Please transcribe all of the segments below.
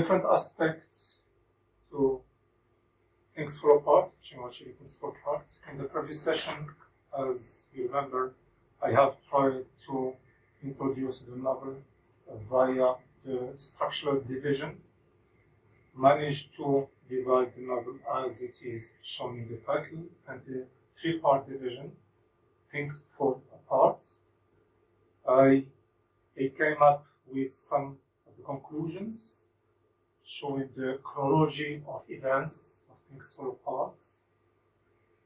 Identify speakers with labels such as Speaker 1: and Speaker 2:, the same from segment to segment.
Speaker 1: different aspects to things fall apart, things fall apart. In the previous session, as you remember, I have tried to introduce the novel via the structural division, managed to divide the novel as it is shown in the title, and the three-part division, things fall apart. I came up with some of the conclusions, showing the chronology of events of things fall apart,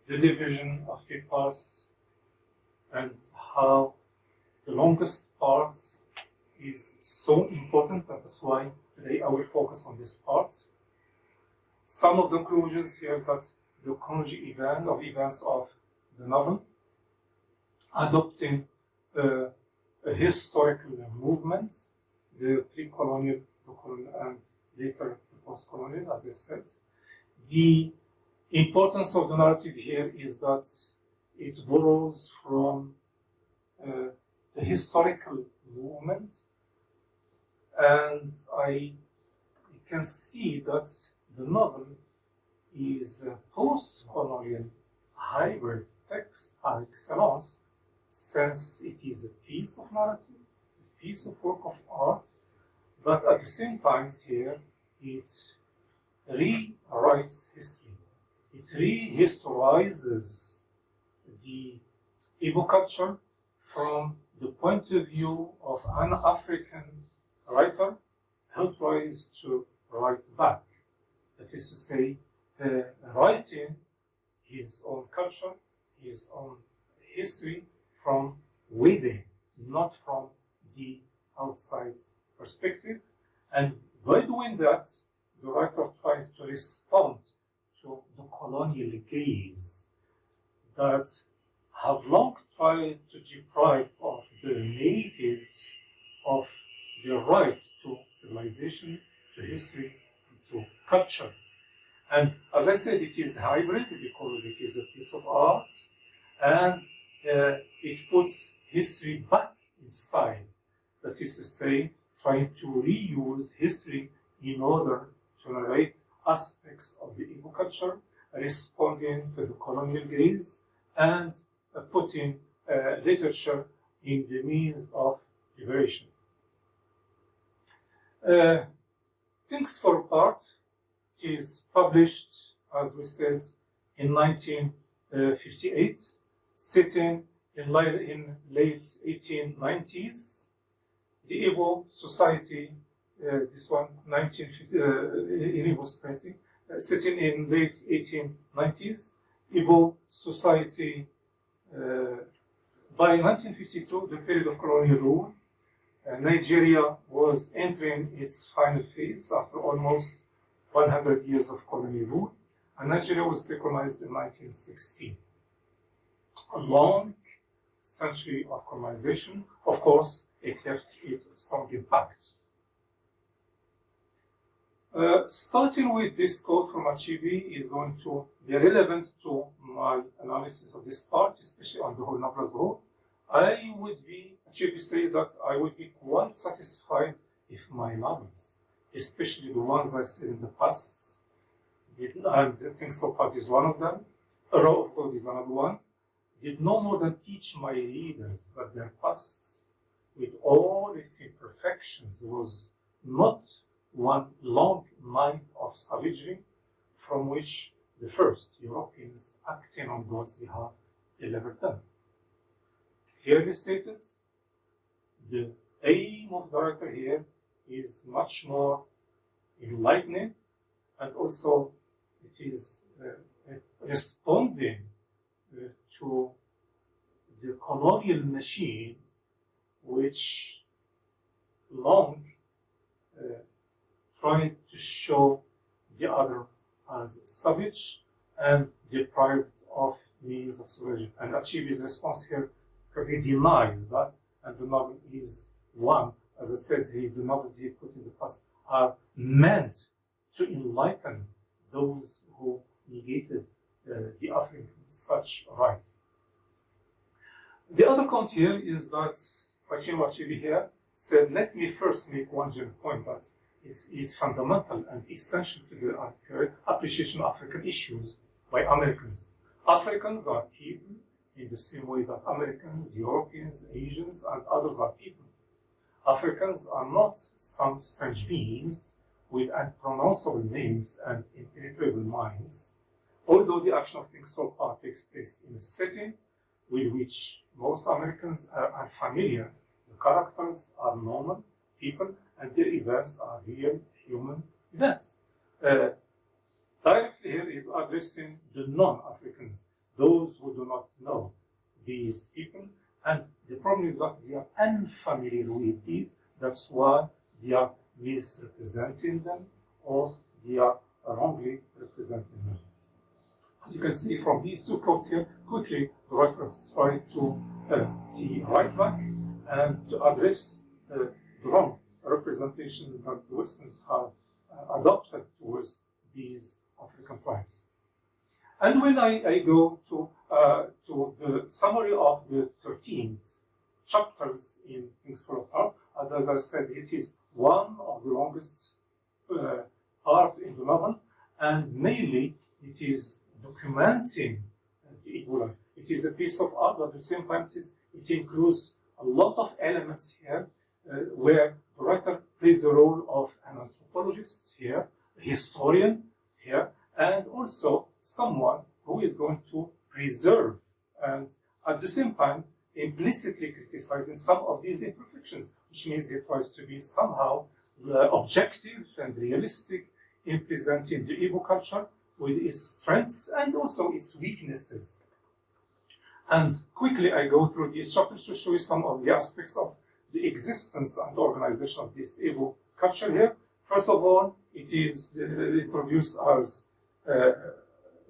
Speaker 1: the division of three parts, and how the longest part is so important, and that's why today I will focus on this part. Some of the conclusions here is that the chronology events of the novel, adopting a historical movement, the pre-colonial, the colonial, and later the post-colonial, as I said. The importance of the narrative here is that it borrows from the historical movement, and I can see that the novel is a post-colonial hybrid text par excellence, since it is a piece of narrative, a piece of work of art, but at the same time here it rewrites history. It rehistorizes the Igbo culture from the point of view of an African writer who tries to write back. That is to say, writing his own culture, his own history from within, not from the outside perspective. And by doing that, the writer tries to respond to the colonial gaze that have long tried to deprive of the natives of their right to civilization, to history, and to culture. And as I said, it is hybrid because it is a piece of art, and it puts history back in style. That is to say, trying to reuse history in order to narrate aspects of the Igbo culture, responding to the colonial gaze, and putting literature in the means of liberation. Things Fall Apart is published, as we said, in 1958, sitting in late 1890s. The Igbo Society, this one, 1950, in Igbo Society, sitting in late 1890s. Igbo Society, by 1952, the period of colonial rule, Nigeria was entering its final phase after almost 100 years of colonial rule, and Nigeria was decolonized in 1916. A long century of colonization. Of course, it left its strong impact. Starting with this quote from Achibi is going to be relevant to my analysis of this part, especially on the whole novel as a whole. Achibi says that I would be quite satisfied if my novels, especially the ones I said in the past, and Things Fall Apart is one of them, A Row of Gold is another one, did no more than teach my readers that their past, with all its imperfections, was not one long night of savagery from which the first Europeans acting on God's behalf delivered them. Clearly stated, the aim of the writer here is much more enlightening, and also it is responding to the colonial machine, which long tried to show the other as savage and deprived of means of civilization. And Achibi's response here he denies that, and the novel is one. As I said, the novels he put in the past are meant to enlighten those who negated the African such right. The other point here is that Achibi here said, let me first make one general point that is fundamental and essential to the appreciation of African issues by Americans. Africans are people in the same way that Americans, Europeans, Asians, and others are people. Africans are not some strange beings with unpronounceable names and impenetrable minds, although the action of Things Fall Apart takes place in a setting with which most Americans are familiar. The characters are normal people, and their events are real human events. Directly here is addressing the non-Africans, those who do not know these people, and the problem is that they are unfamiliar with these. That's why they are misrepresenting them, or they are wrongly representing them. As you can see from these two quotes here, quickly the writers try to write back and to address the wrong representations that the Westerns have adopted towards these African tribes. And when I go to the summary of the 13th chapters in Things Fall Apart, and as I said, it is one of the longest parts in the novel, and mainly it is documenting the Igbo life. It is a piece of art, but at the same time it includes a lot of elements here where the writer plays the role of an anthropologist here, a historian here, and also someone who is going to preserve and at the same time implicitly criticizing some of these imperfections, which means he tries to be somehow objective and realistic in presenting the Igbo culture with its strengths and also its weaknesses. And quickly I go through these chapters to show you some of the aspects of the existence and organization of this Igbo culture here. First of all, it is introduced as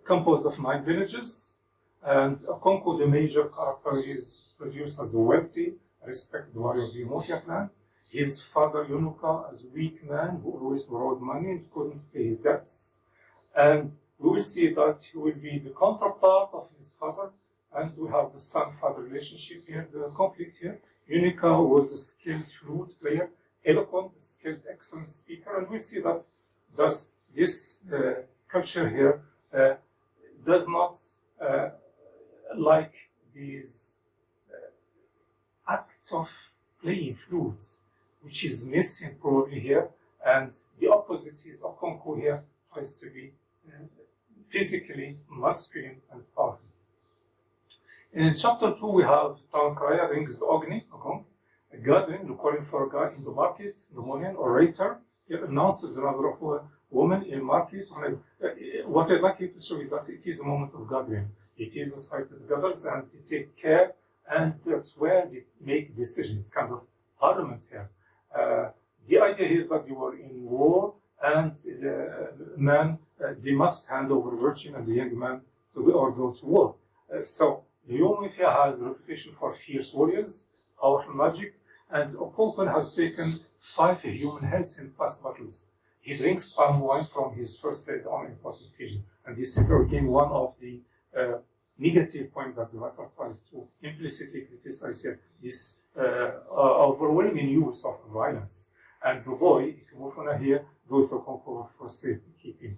Speaker 1: composed of 9 villages, and Okonko, the major character, is produced as a wealthy, respected warrior of the Umofia clan. His father, Yonuka, as a weak man who always borrowed money and couldn't pay his debts. And we will see that he will be the counterpart of his father, and we have the son-father relationship here, the conflict here. Yonuka was a skilled flute player, eloquent, skilled, excellent speaker, and we see that this culture here does not like these acts of playing flutes, which is missing probably here, and the opposite is Okonko here tries to be physically masculine and powerful. In chapter 2 we have Tawankaya rings the Ogni, a gathering, calling for a guy in the market, the Monian orator. He announces the number of women in market. What I'd like you to show is that it is a moment of gathering. It is a site that gathers and they take care, and that's where they make decisions, kind of parliament here. The idea is that they were in war, and the man, they must hand over virgin and the young man to or go to war. So the Umofia has a reputation for fierce warriors, powerful magic, and Okonko has taken 5 human heads in past battles. He drinks palm wine from his first head on important occasion. And this is again one of the negative points that the writer tries to implicitly criticize here, this overwhelming use of violence. And the boy, Ikumofuna here, goes to Okonko for safekeeping.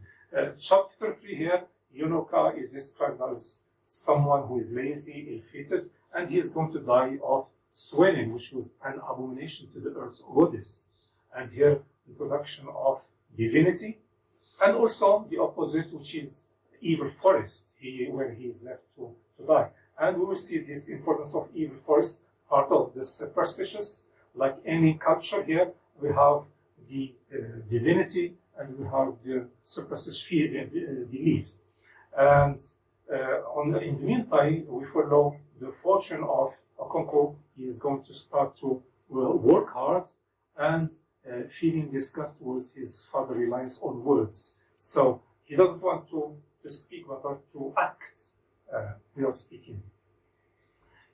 Speaker 1: Chapter 3 here, Yonuka is described as someone who is lazy, ill-fated, and he is going to die of swelling, which was an abomination to the earth's goddess. And here, introduction of divinity, and also the opposite, which is evil forest, where he is left to die. And we will see this importance of evil forest, part of the superstitious. Like any culture here, we have the divinity and we have the superstitious beliefs. And in the meantime, we follow the fortune of Okonko. He is going to start to work hard and feeling disgust towards his father's reliance on words. So he doesn't want to speak, but to act without speaking.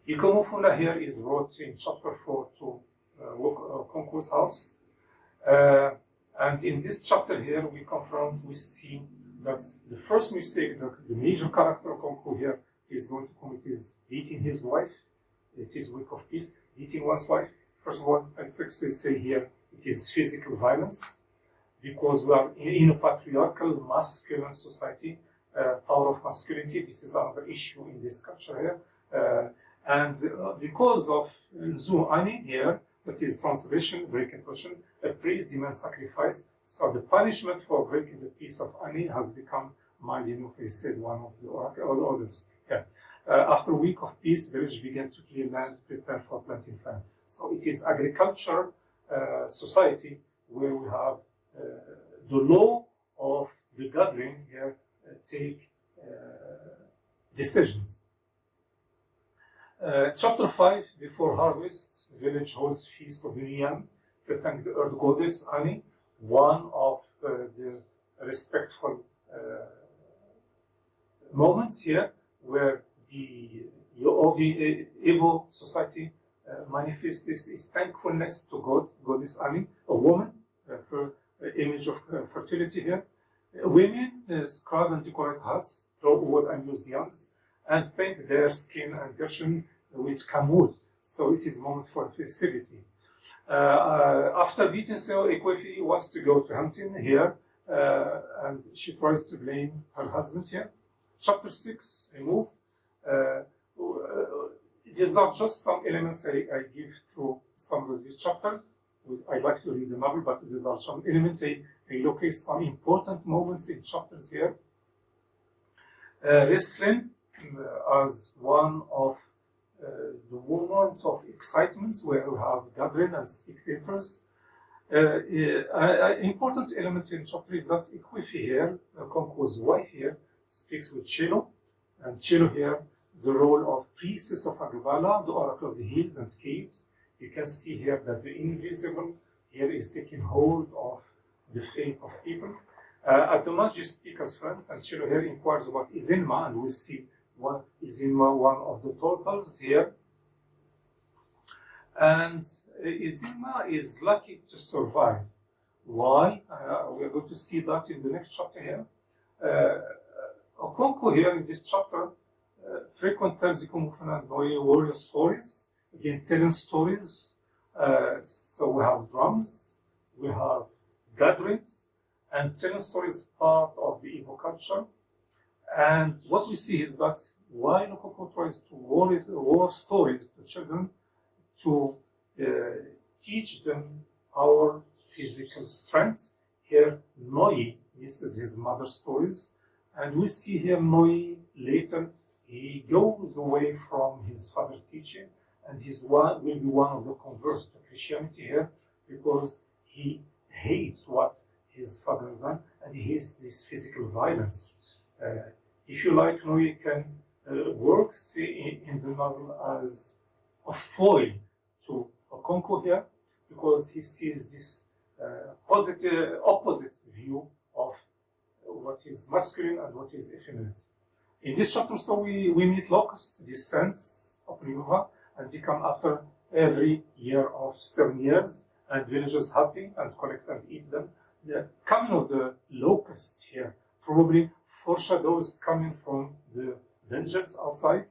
Speaker 1: Ikomofuna here is brought in chapter 4 to Okonko's house. And in this chapter here, we see that the first mistake that the major character of Okonko here is going to commit is beating his wife. It is week of peace, beating one's wife. First of all, I'd say here, it is physical violence. because we are in a patriarchal, masculine society, power of masculinity. This is another issue in this culture here. Because of Zu Ani here, that is translation, breaking translation, a priest demands sacrifice. So the punishment for breaking the peace of Ani has become Maldino, he said, one of the orders. Yeah. After a week of peace, village began to clear land, prepare for planting farm. So it is agriculture society where we have the law of the gathering here take decisions. Chapter 5, before harvest, village holds feast of Union to thank the earth goddess Ani, one of the respectful moments here where the Igbo society manifests is thankfulness to God, goddess Ani, a woman, for image of fertility here. Women scrub and decorate huts, throw wood and use youngs, and paint their skin and person with camwood. So it is a moment for festivity. After beating so Ekwefi wants to go to hunting here, and she tries to blame her husband here. Chapter 6, remove. These are just some elements I give through some of this chapter. I'd like to read the novel, but these are some elements. I locate some important moments in chapters here. Wrestling as one of the moments of excitement where we have gathering and spectators. Important element in chapter is that Ekwefi here, Konko's wife here, speaks with Chelo, and Chelo here, the role of priestess of Agbala, the oracle of the hills and caves. You can see here that the invisible here is taking hold of the fate of people. Abdelmajid speaks as friends, and Chelo here inquires about Izinma, and we'll see what Izinma, one of the turtles here. And Izinma is lucky to survive. Why? We're going to see that in the next chapter here. Okonko here in this chapter frequent tells warrior stories, again telling stories. So we have drums, we have gatherings, and telling stories part of the Igbo culture. And what we see is that while Okoko tries to war stories to children to teach them our physical strength, here Noi, this is his mother's stories, and we see here Noi later, he goes away from his father's teaching, and will be one of the converts to Christianity here, because he hates what his father has done, and he hates this physical violence. If you like, Noi can work in the novel as a foil to Okonko here, because he sees this opposite view of what is masculine and what is effeminate. In this chapter, so we meet Locusts, this sense of Riva, and they come after every year of 7 years, and villagers happy and collect and eat them. The coming of the locust here probably foreshadows coming from the dangers outside.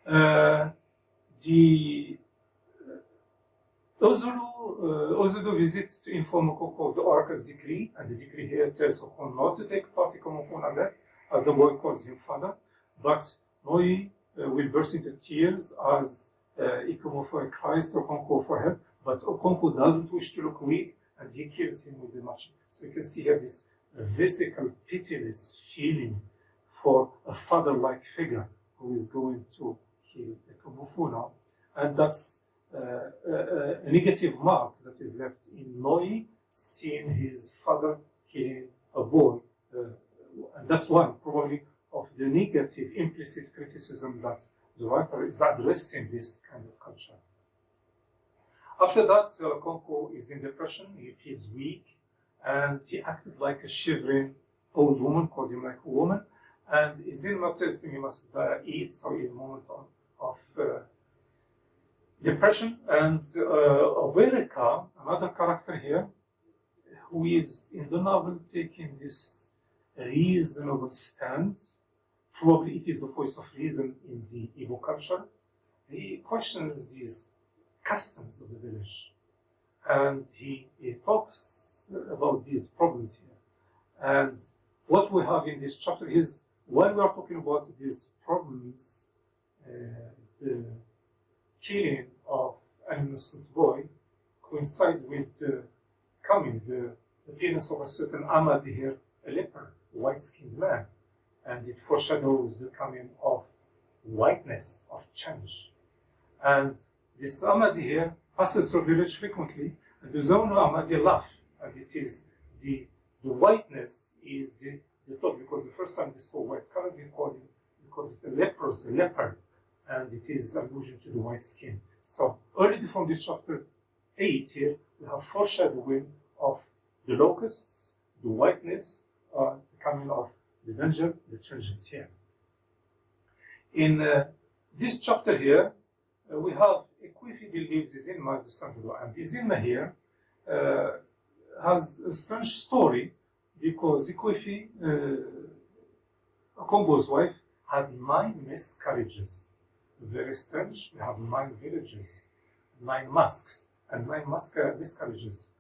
Speaker 1: The Ozodo visits to inform Okoko of the oracle's decree, and the decree here tells Okoko not to take part in Komofonanet, as the boy calls him father, but Noi will burst into tears as Ikomofo cries to Okonko for help, but Okonko doesn't wish to look weak, and he kills him with the match. So you can see here this physical, pitiless feeling for a father-like figure who is going to kill Ikomofo now. And that's a negative mark that is left in Noi, seeing his father killing a boy. And that's one, probably, of the negative implicit criticism that the writer is addressing this kind of culture. After that, Konko is in depression, he feels weak, and he acted like a shivering old woman, called him like a woman, and Izinma tells him he must eat, so in a moment of depression. And Obereka, another character here, who is in the novel taking this reasonable stand, probably it is the voice of reason in the Igbo culture. He questions these customs of the village, and he talks about these problems here. And what we have in this chapter is, when we are talking about these problems, the killing of an innocent boy coincides with the appearance of a certain Ahmadi here, a leper, white-skinned man, and it foreshadows the coming of whiteness, of change. And this Ahmadi here passes through village frequently, and the Zone Ahmadi laugh, and it is the whiteness is the top, because the first time they saw white color, they called it a leopard, and it is allusion to the white skin. So already from this chapter 8 here, we have foreshadowing of the locusts, the whiteness, the coming of the danger, the changes here. In this chapter here, we have Ekwifi believes Izilma the son-in-law, and Izilma here has a strange story, because Ekwifi, Okongo's wife, had 9 miscarriages. Very strange. We have 9 villages, 9 masks, and 9 miscarriages,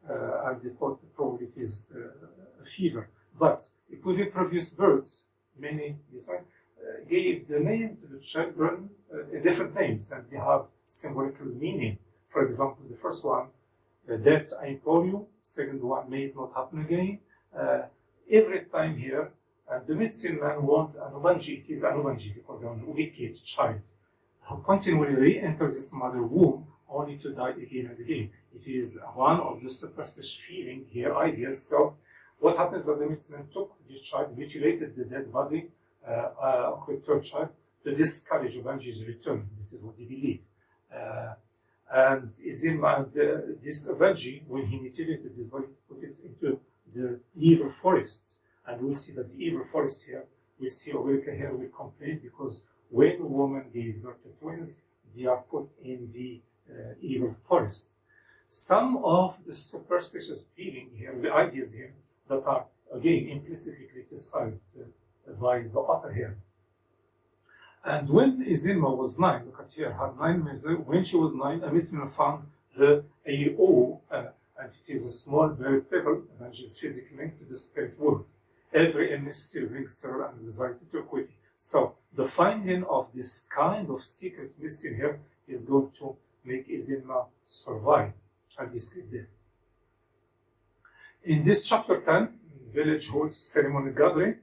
Speaker 1: and they thought probably it is a fever. But Ekwifi previous births, many this one, gave the name to the children different names, and they have symbolical meaning. For example, the first one, death I implore you. Second one, may it not happen again. Every time here, the medicine man wants Anubanji. It is Anubanji, because they are a wicked child who continually re-enters his mother's womb only to die again and again. It is one of the superstitious feeling here, ideas. So what happens that the medicine man took this child, mutilated the dead body of the third child to discourage Ubanji's return. This is what they believe. And Izilma and this Ubanji, when he mutilated this body, put it into the evil forest. And we'll see that the evil forest here, we see Oberika here will complain, because when a woman gave birth to twins, they are put in the evil forest. Some of the superstitious feeling here, the ideas here, that are again implicitly criticized by the author here. And when Izilma was 9, look at here, had 9 measures. When she was 9, a medicine found her AO, and it is a small buried pebble, and she is physically linked to the spirit world. Every illness still brings terror and anxiety to Ekwifi. So the finding of this kind of secret medicine here is going to make Izilma survive and escape there. In this chapter 10, village holds ceremonial gathering,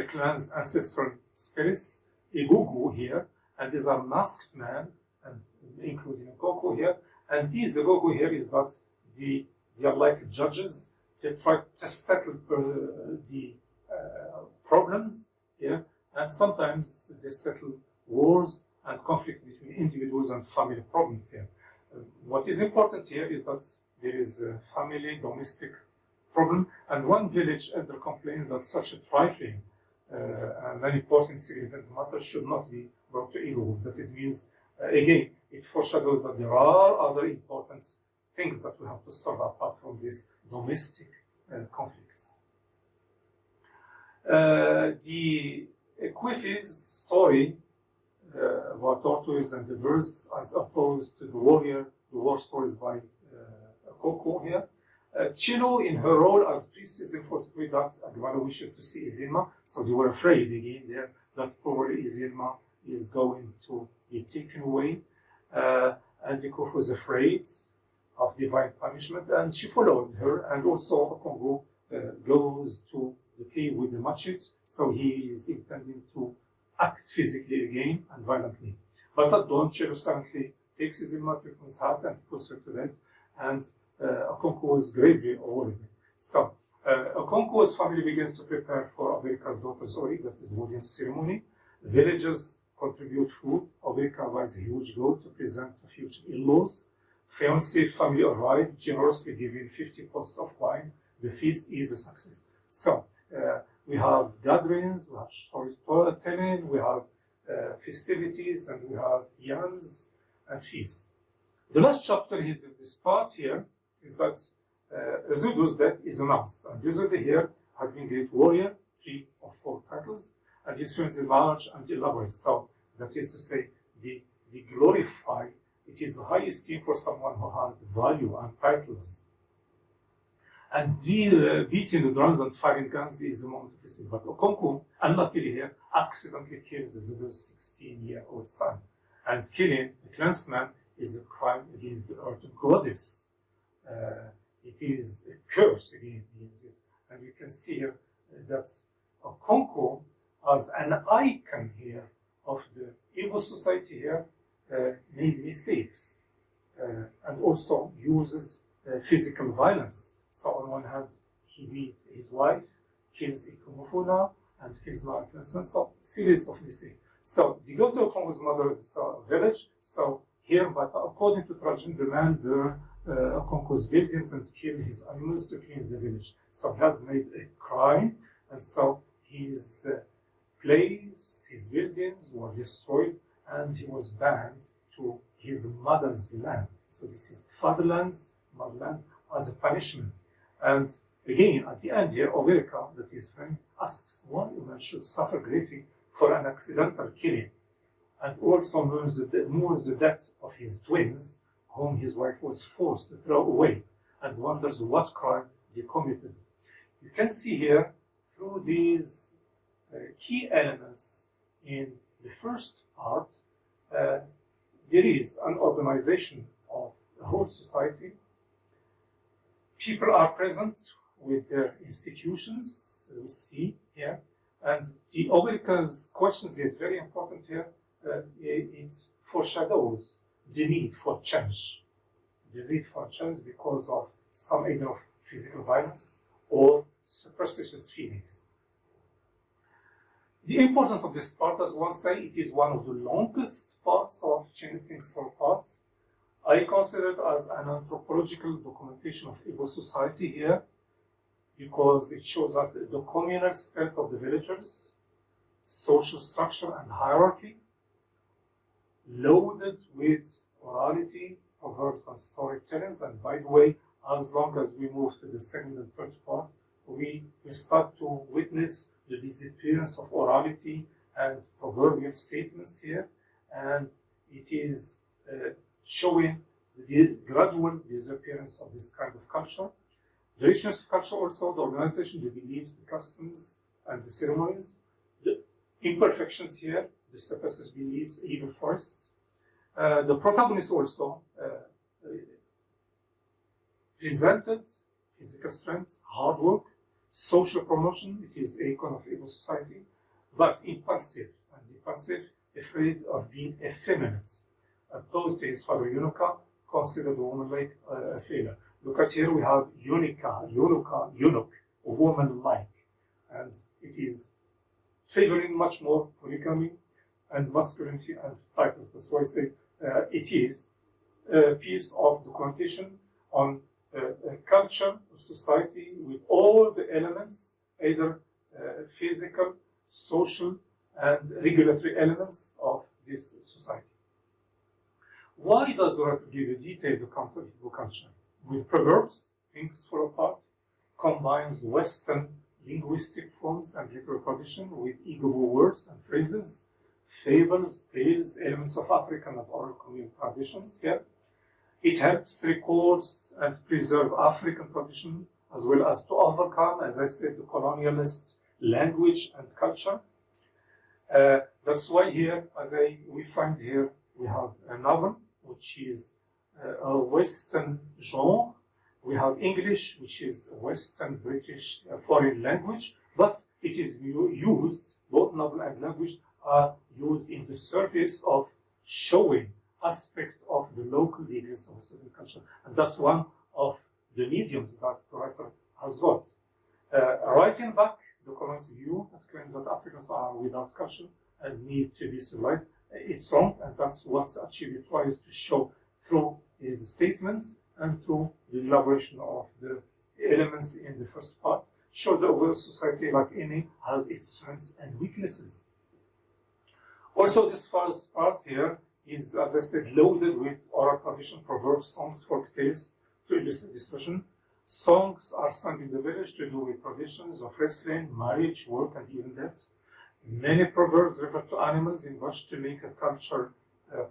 Speaker 1: clan's ancestral spirits, Igugu here, and these are masked men, and including Koko here. And these Igugu here is that they are like judges. They try to settle the problems here, and sometimes they settle wars and conflict between individuals and family problems here. What is important here is that there is a family domestic problem, and one village elder complains that such a trifling and an important significant matter should not be brought to Igugu. That is means, again, it foreshadows that there are other important things that we have to solve apart from these domestic conflicts. The Ekwifi's story about tortoise and the birds, as opposed to the war stories by Koko here. Chino, in her role as priestess, enforced that Agwala wishes to see Izilma, so they were afraid again there that probably Izilma is going to be taken away. And Ekwifi was afraid of divine punishment, and she followed her. And also Okongo goes to the cave with the machete, so he is intending to act physically again and violently. But at dawn, Chelo silently takes Izilma to his heart and puts her to death, and Okongo was gravely awarded. So Okongo's family begins to prepare for Oberika's daughter's Ori, that is the wedding ceremony. Villagers contribute food. Oberika buys a huge goat to present to future in-laws. Fiancé family arrive, generously giving 50 pots of wine. The feast is a success. So we have gatherings, we have storytelling, we have festivities, and we have yams and feasts. The last chapter is this part here is that Ezudu's death is announced. And Ezudu here had been great warrior, 3 or 4 titles, and his friends is large and elaborate. So that is to say, they glorify it is high esteem for someone who had value and titles. And beating the drums and firing guns is a moment of esteem. But Okonkwo, unluckily here, accidentally kills his 16-year-old son. And killing a clansman is a crime against the earth goddess. It is a curse against it. And you can see here that Okonkwo as an icon here of the Igbo society here made mistakes and also uses physical violence. So on one hand, he beat his wife, kills Ikumufuna, and kills Narakansan. So series of mistakes. So they go to Okonkwo's mother's village. So here, but according to tradition, the man burned Okonkwo's buildings and killed his animals to cleanse the village. So he has made a crime, and so his place, his buildings were destroyed, and he was banned to his mother's land. So this is fatherland's motherland as a punishment. And again, at the end here, Ogerika, that his friend, asks why a man should suffer greatly for an accidental killing, and also mourns the death of his twins, whom his wife was forced to throw away, and wonders what crime they committed. You can see here, through these key elements in the first part, there is an organization of the whole society. People are present with their institutions, we see here, and the Ogerika's questions is very important here. It foreshadows the need for change. The need for change because of some either of physical violence or superstitious feelings. The importance of this part, as one say, it is one of the longest parts of Changing Things for Part. I consider it as an anthropological documentation of Igbo society here, because it shows us the communal spirit of the villagers, social structure and hierarchy, loaded with orality, proverbs and storytellings. And by the way, as long as we move to the second and third part, we start to witness the disappearance of orality and proverbial statements here, and it is showing the gradual disappearance of this kind of culture. The richness of culture also, the organization, the beliefs, the customs, and the ceremonies. The imperfections here, the superstitious beliefs, even first. The protagonist also presented physical strength, hard work, social promotion. It is a icon of Igbo society, but impulsive, afraid of being effeminate. Opposed to his father Yunuka, considered a woman like a failure. Look at here, we have eunuch, a woman-like, and it is favoring much more polygamy and masculinity and titles. That's why I say it is a piece of documentation on a culture, a society with all the elements, either physical, social, and regulatory elements of this society. Why does the writer give a detailed account of Igbo culture? With proverbs, things fall apart, combines Western linguistic forms and literary tradition with Igbo words and phrases, fables, tales, elements of African and oral communal traditions here. It helps records and preserve African tradition, as well as to overcome, as I said, the colonialist language and culture. That's why here, we find here, we have a novel, which is a Western genre. We have English, which is a Western British foreign language, but it is used, both novel and language are used in the service of showing aspect of the local, the existence of a certain culture. And that's one of the mediums that the writer has got. Writing back the colonist view that claims that Africans are without culture and need to be civilized, it's wrong, and that's what actually tries to show through his statements and through the elaboration of the elements in the first part. Show that our society, like any, has its strengths and weaknesses. Also, this first part here is, as I said, loaded with oral tradition, proverbs, songs, folk tales to illustrate this version. Songs are sung in the village to do with traditions of wrestling, marriage, work, and even death. Many proverbs refer to animals in which to make a culture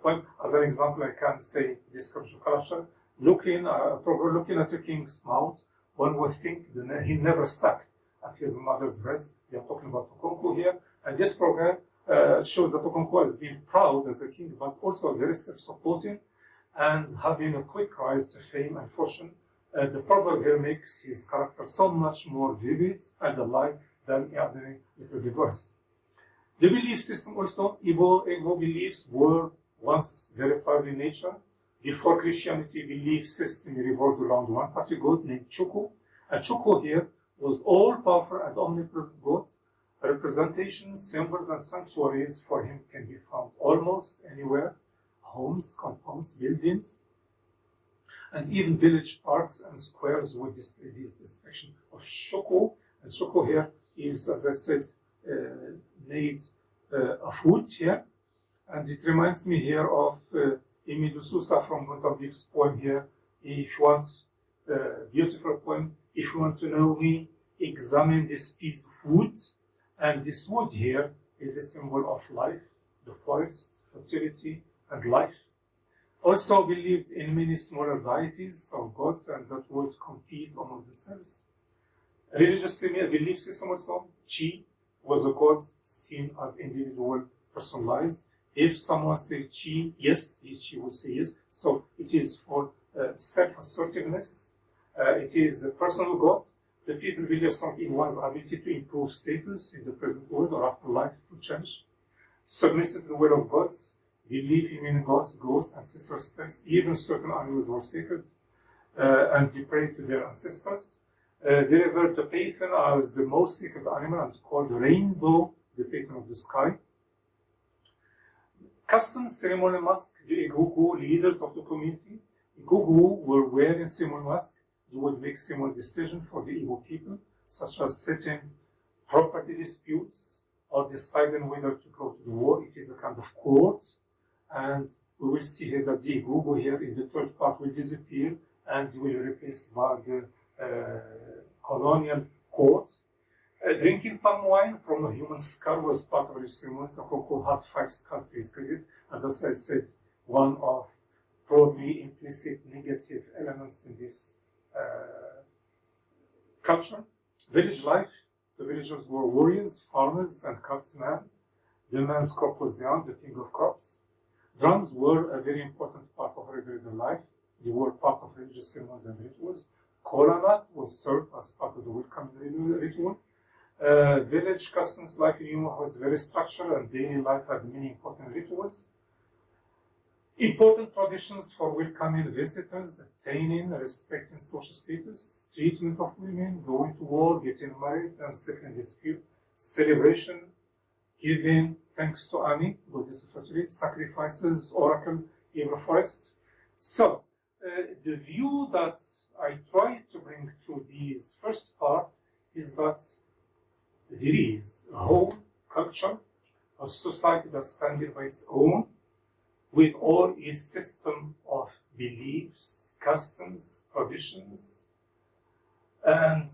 Speaker 1: poem. As an example, I can say description of culture. Looking at a king's mouth, one would think that he never sucked at his mother's breast. We are talking about Okonkwo here. And this program shows that Okonkwo has been proud as a king, but also very self-supporting and having a quick rise to fame and fortune. The proverb here makes his character so much more vivid and alive than ordinary little divorce. The belief system also, Igbo beliefs were once very tribal in nature. Before Christianity, belief system revolved around one party god named Chukwu. And Chukwu here was all-powerful and omnipresent god. Representations, symbols, and sanctuaries for him can be found almost anywhere. Homes, compounds, buildings, and even village parks and squares would display this description of Chukwu. And Chukwu here is, as I said, made of wood here. And it reminds me here of Emidu Susa from Mozambique's poem here. If you want a beautiful poem, if you want to know me, examine this piece of wood. And this wood here is a symbol of life, the forest, fertility, and life. Also believed in many smaller deities of God and that would compete among themselves. Religious belief system also, Chi was a god seen as individual, personalized. If someone says Chi, yes, Chi will say yes. So it is for self-assertiveness. It is a personal god. The people believe something in one's ability to improve status in the present world or afterlife to change. Submissive to the will of gods. Believe in gods, ghosts, ancestral spirits. Even certain animals were sacred and they prayed to their ancestors. They revered the python as the most sacred animal and called the rainbow, the python of the sky. Customs, ceremonial masks, the Igugu leaders of the community. Igugu were wearing ceremonial masks. They would make ceremonial decisions for the Igbo people, such as settling property disputes or deciding whether to go to the war. It is a kind of court. And we will see here that the Igugu here in the third part will disappear and will be replaced by the colonial court. Drinking palm wine from a human skull was part of the ceremony. Okonkwo had 5 skulls to his credit, and as I said, one of probably implicit negative elements in this culture. Village life. The villagers were warriors, farmers, and craftsmen. The man's crop was young, the king of crops. Drums were a very important part of everyday life. They were part of religious ceremonies and rituals. Colonial was served as part of the welcoming ritual. Village customs life in Yuma was very structured and daily life had many important rituals. Important traditions for welcoming visitors, attaining, respecting social status, treatment of women, going to war, getting married, and settling dispute, celebration, giving thanks to Ani, goddess of fertility, sacrifices, oracle, Ever forest. So, the view that I try to bring to this first part is that there is a whole culture, a society that stands by its own, with all its system of beliefs, customs, traditions, and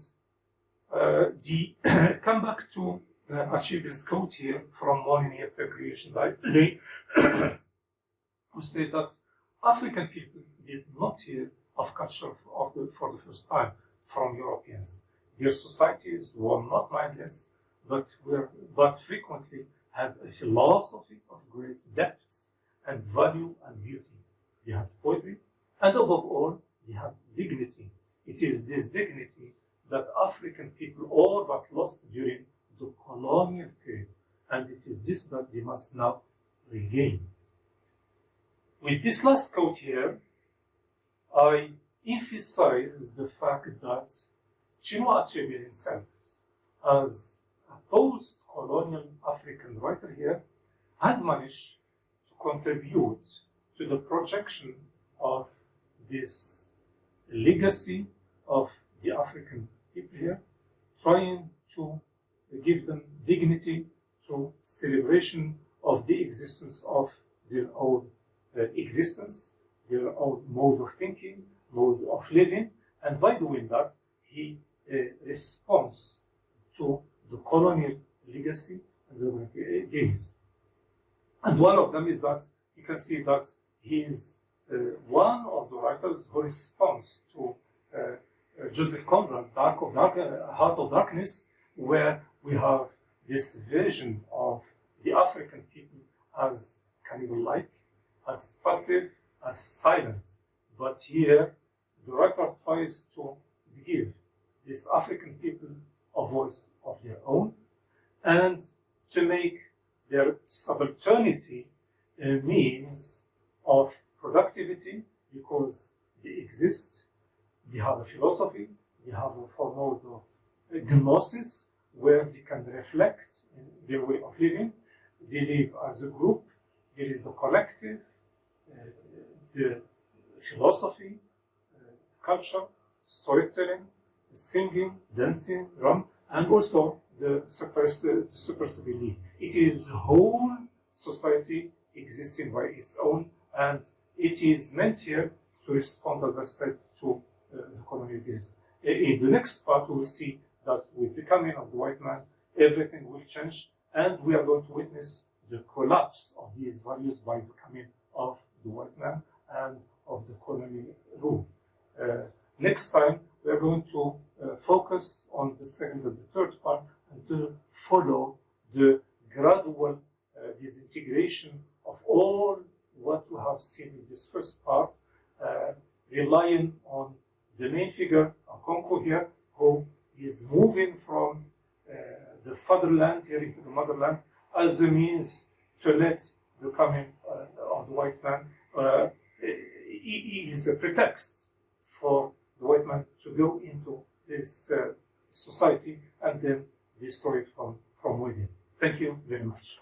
Speaker 1: come back to Achilles' quote here from Mohammedia Creation Library, who said that African people did not hear of culture for the first time from Europeans. Their societies were not mindless, but frequently had a philosophy of great depth and value and beauty. They had poetry, and above all, they had dignity. It is this dignity that African people all but lost during the colonial period, and it is this that they must now regain. With this last quote here, I emphasize the fact that Chinua Achebe himself, as a post-colonial African writer here, has managed to contribute to the projection of this legacy of the African people here, trying to give them dignity through celebration of the existence of their own existence, their own mode of thinking, mode of living, and by doing that, he responds to the colonial legacy and the gains. And one of them is that he can see that he is one of the writers who responds to Joseph Conrad's Heart of Darkness, where we have this vision of the African people as cannibal-like, as passive, as silent. But here, the writer tries to give these African people a voice of their own and to make their subalternity a means of productivity, because they exist, they have a philosophy, they have a form of gnosis where they can reflect in their way of living. They live as a group. There is the collective, the philosophy, culture, storytelling, singing, dancing, drum, and also the suppressed belief. It is whole society existing by its own, and it is meant here to respond, as I said, to the colonial games. In the next part, we will see that with the coming of the white man, everything will change, and we are going to witness the collapse of these values by the coming of the white man and of the colonial rule. Next time, we are going to focus on the second and the third part, and to follow the gradual disintegration of all what we have seen in this first part, relying on the main figure, Okonkwo here, who is moving from the fatherland here into the motherland as a means to let the coming of the white man. He is a pretext for the white man to go into this society and then destroy it from within. Thank you very much.